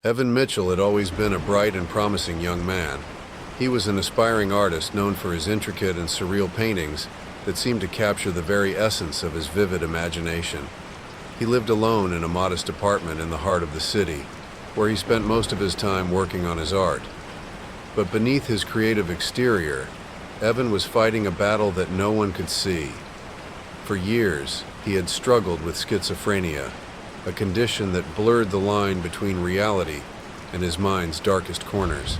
Evan Mitchell had always been a bright and promising young man. He was an aspiring artist known for his intricate and surreal paintings that seemed to capture the very essence of his vivid imagination. He lived alone in a modest apartment in the heart of the city, where he spent most of his time working on his art. But beneath his creative exterior, Evan was fighting a battle that no one could see. For years, he had struggled with schizophrenia, a condition that blurred the line between reality and his mind's darkest corners.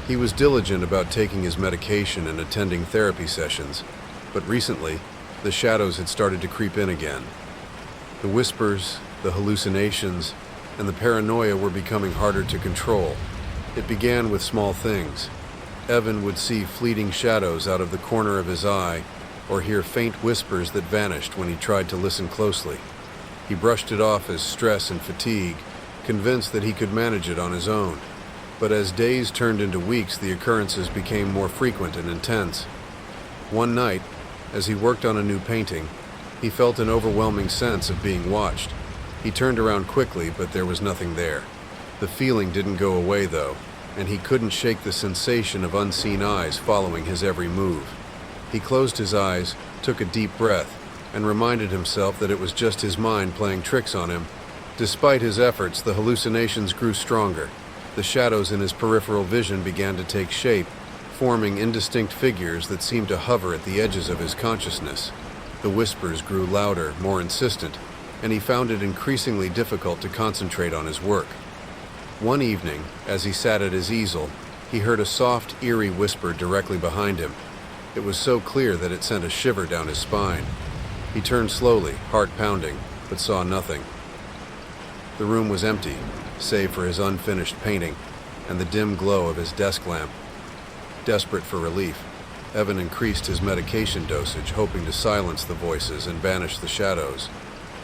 He was diligent about taking his medication and attending therapy sessions, but recently, the shadows had started to creep in again. The whispers, the hallucinations, and the paranoia were becoming harder to control. It began with small things. Evan would see fleeting shadows out of the corner of his eye, or hear faint whispers that vanished when he tried to listen closely. He brushed it off as stress and fatigue, convinced that he could manage it on his own. But as days turned into weeks, the occurrences became more frequent and intense. One night, as he worked on a new painting, he felt an overwhelming sense of being watched. He turned around quickly, but there was nothing there. The feeling didn't go away, though, and he couldn't shake the sensation of unseen eyes following his every move. He closed his eyes, took a deep breath, and reminded himself that it was just his mind playing tricks on him. Despite his efforts, the hallucinations grew stronger. The shadows in his peripheral vision began to take shape, forming indistinct figures that seemed to hover at the edges of his consciousness. The whispers grew louder, more insistent, and he found it increasingly difficult to concentrate on his work. One evening, as he sat at his easel, he heard a soft, eerie whisper directly behind him. It was so clear that it sent a shiver down his spine. He turned slowly, heart pounding, but saw nothing. The room was empty, save for his unfinished painting and the dim glow of his desk lamp. Desperate for relief, Evan increased his medication dosage, hoping to silence the voices and banish the shadows.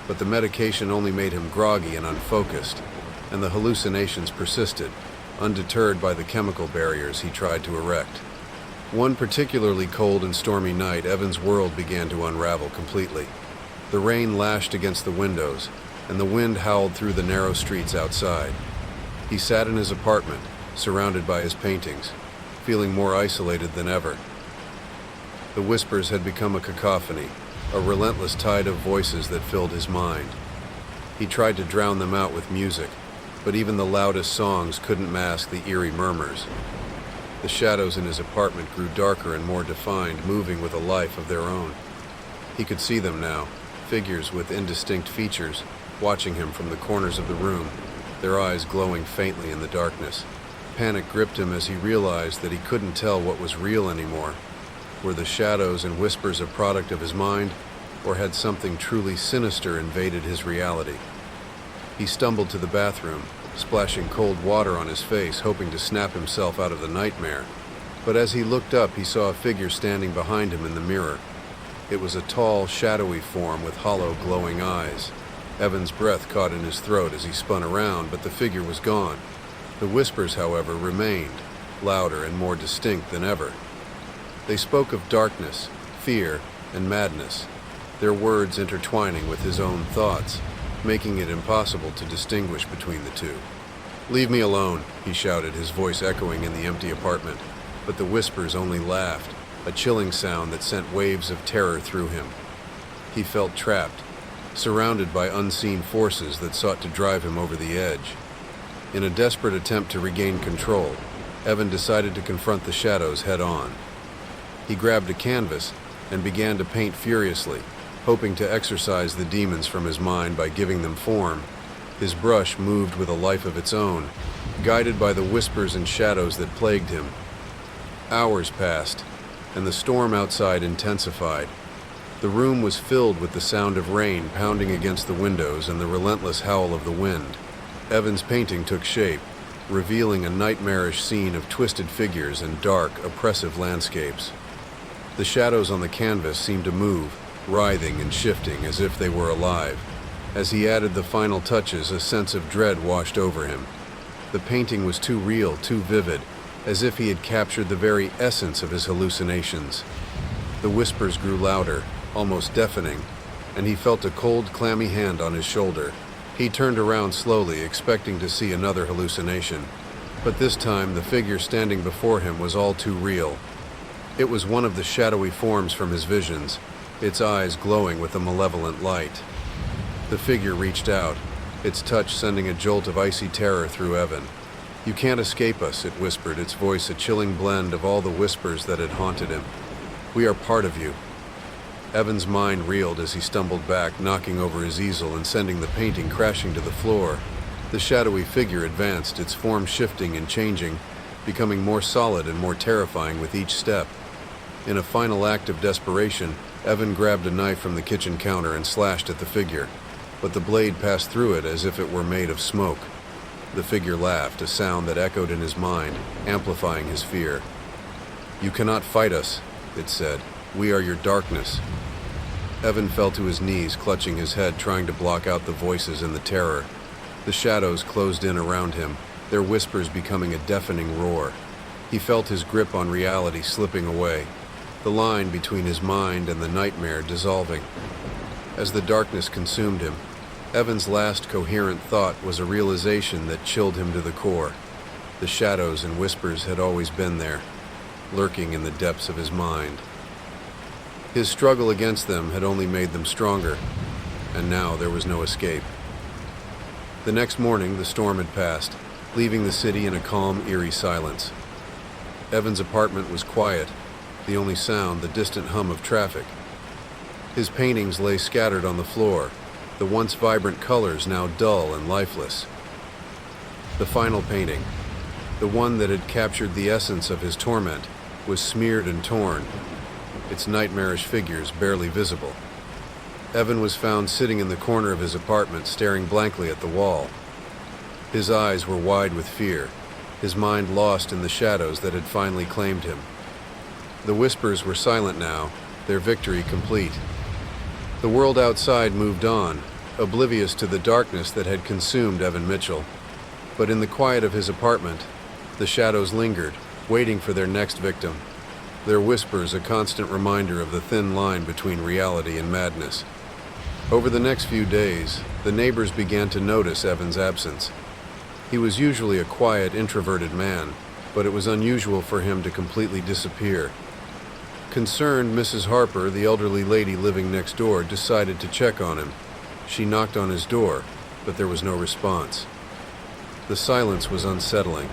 But the medication only made him groggy and unfocused, and the hallucinations persisted, undeterred by the chemical barriers he tried to erect. One particularly cold and stormy night, Evan's world began to unravel completely. The rain lashed against the windows, and the wind howled through the narrow streets outside. He sat in his apartment, surrounded by his paintings, feeling more isolated than ever. The whispers had become a cacophony, a relentless tide of voices that filled his mind. He tried to drown them out with music, but even the loudest songs couldn't mask the eerie murmurs. The shadows in his apartment grew darker and more defined, moving with a life of their own. He could see them now, figures with indistinct features, watching him from the corners of the room, their eyes glowing faintly in the darkness. Panic gripped him as he realized that he couldn't tell what was real anymore. Were the shadows and whispers a product of his mind, or had something truly sinister invaded his reality? He stumbled to the bathroom, splashing cold water on his face, hoping to snap himself out of the nightmare. But as he looked up, he saw a figure standing behind him in the mirror. It was a tall, shadowy form with hollow, glowing eyes. Evan's breath caught in his throat as he spun around, but the figure was gone. The whispers, however, remained, louder and more distinct than ever. They spoke of darkness, fear, and madness, their words intertwining with his own thoughts, making it impossible to distinguish between the two. "Leave me alone," he shouted, his voice echoing in the empty apartment. But the whispers only laughed, a chilling sound that sent waves of terror through him. He felt trapped, surrounded by unseen forces that sought to drive him over the edge. In a desperate attempt to regain control, Evan decided to confront the shadows head-on. He grabbed a canvas and began to paint furiously, hoping to exorcise the demons from his mind by giving them form. His brush moved with a life of its own, guided by the whispers and shadows that plagued him. Hours passed, and the storm outside intensified. The room was filled with the sound of rain pounding against the windows and the relentless howl of the wind. Evan's painting took shape, revealing a nightmarish scene of twisted figures and dark, oppressive landscapes. The shadows on the canvas seemed to move, writhing and shifting as if they were alive. As he added the final touches, a sense of dread washed over him. The painting was too real, too vivid, as if he had captured the very essence of his hallucinations. The whispers grew louder, almost deafening, and he felt a cold, clammy hand on his shoulder. He turned around slowly, expecting to see another hallucination. But this time, the figure standing before him was all too real. It was one of the shadowy forms from his visions, its eyes glowing with a malevolent light. The figure reached out, its touch sending a jolt of icy terror through Evan. "You can't escape us," it whispered, its voice a chilling blend of all the whispers that had haunted him. "We are part of you." Evan's mind reeled as he stumbled back, knocking over his easel and sending the painting crashing to the floor. The shadowy figure advanced, its form shifting and changing, becoming more solid and more terrifying with each step. In a final act of desperation, Evan grabbed a knife from the kitchen counter and slashed at the figure, but the blade passed through it as if it were made of smoke. The figure laughed, a sound that echoed in his mind, amplifying his fear. "You cannot fight us," it said. "We are your darkness." Evan fell to his knees, clutching his head, trying to block out the voices and the terror. The shadows closed in around him, their whispers becoming a deafening roar. He felt his grip on reality slipping away, the line between his mind and the nightmare dissolving. As the darkness consumed him, Evan's last coherent thought was a realization that chilled him to the core. The shadows and whispers had always been there, lurking in the depths of his mind. His struggle against them had only made them stronger, and now there was no escape. The next morning, the storm had passed, leaving the city in a calm, eerie silence. Evan's apartment was quiet, the only sound the distant hum of traffic. His paintings lay scattered on the floor, the once vibrant colors now dull and lifeless. The final painting, the one that had captured the essence of his torment, was smeared and torn, its nightmarish figures barely visible. Evan was found sitting in the corner of his apartment, staring blankly at the wall. His eyes were wide with fear, his mind lost in the shadows that had finally claimed him. The whispers were silent now, their victory complete. The world outside moved on, oblivious to the darkness that had consumed Evan Mitchell. But in the quiet of his apartment, the shadows lingered, waiting for their next victim. Their whispers a constant reminder of the thin line between reality and madness. Over the next few days, the neighbors began to notice Evan's absence. He was usually a quiet, introverted man, but it was unusual for him to completely disappear. Concerned, Mrs. Harper, the elderly lady living next door, decided to check on him. She knocked on his door, but there was no response. The silence was unsettling.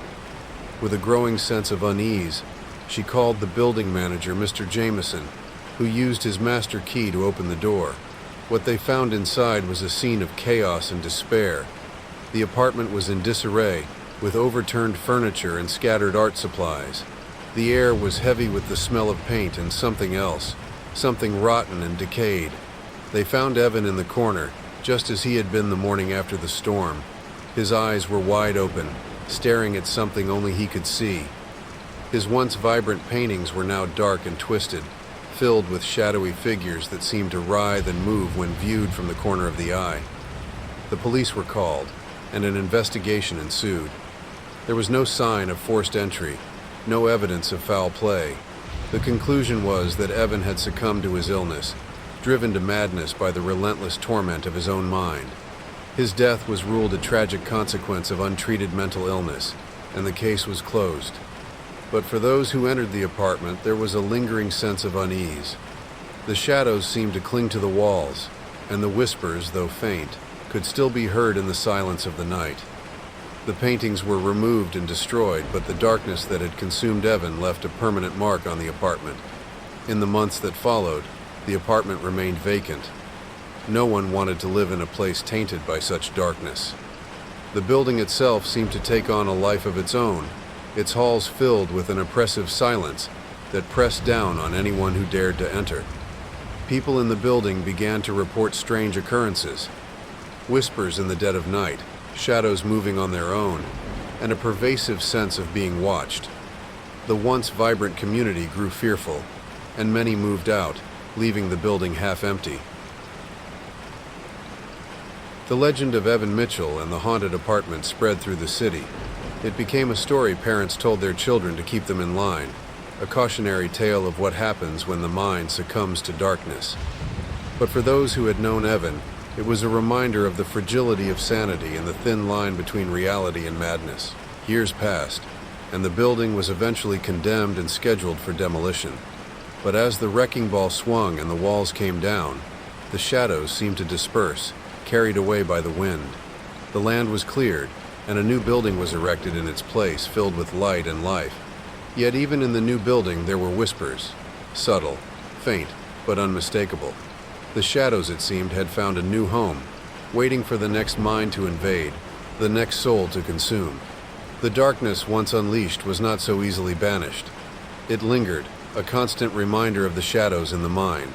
With a growing sense of unease, she called the building manager, Mr. Jameson, who used his master key to open the door. What they found inside was a scene of chaos and despair. The apartment was in disarray, with overturned furniture and scattered art supplies. The air was heavy with the smell of paint and something else, something rotten and decayed. They found Evan in the corner, just as he had been the morning after the storm. His eyes were wide open, staring at something only he could see. His once vibrant paintings were now dark and twisted, filled with shadowy figures that seemed to writhe and move when viewed from the corner of the eye. The police were called, and an investigation ensued. There was no sign of forced entry, no evidence of foul play. The conclusion was that Evan had succumbed to his illness, driven to madness by the relentless torment of his own mind. His death was ruled a tragic consequence of untreated mental illness, and the case was closed. But for those who entered the apartment, there was a lingering sense of unease. The shadows seemed to cling to the walls, and the whispers, though faint, could still be heard in the silence of the night. The paintings were removed and destroyed, but the darkness that had consumed Evan left a permanent mark on the apartment. In the months that followed, the apartment remained vacant. No one wanted to live in a place tainted by such darkness. The building itself seemed to take on a life of its own, its halls filled with an oppressive silence that pressed down on anyone who dared to enter. People in the building began to report strange occurrences, whispers in the dead of night, shadows moving on their own, and a pervasive sense of being watched. The once vibrant community grew fearful, and many moved out, leaving the building half empty. The legend of Evan Mitchell and the haunted apartment spread through the city. It became a story parents told their children to keep them in line, a cautionary tale of what happens when the mind succumbs to darkness. But for those who had known Evan, It was a reminder of the fragility of sanity and the thin line between reality and madness. Years passed, and the building was eventually condemned and scheduled for demolition. But as the wrecking ball swung and the walls came down, the shadows seemed to disperse, carried away by the wind. The land was cleared, and a new building was erected in its place, filled with light and life. Yet even in the new building there were whispers, subtle, faint, but unmistakable. The shadows, it seemed, had found a new home, waiting for the next mind to invade, the next soul to consume. The darkness, once unleashed, was not so easily banished. It lingered, a constant reminder of the shadows in the mind,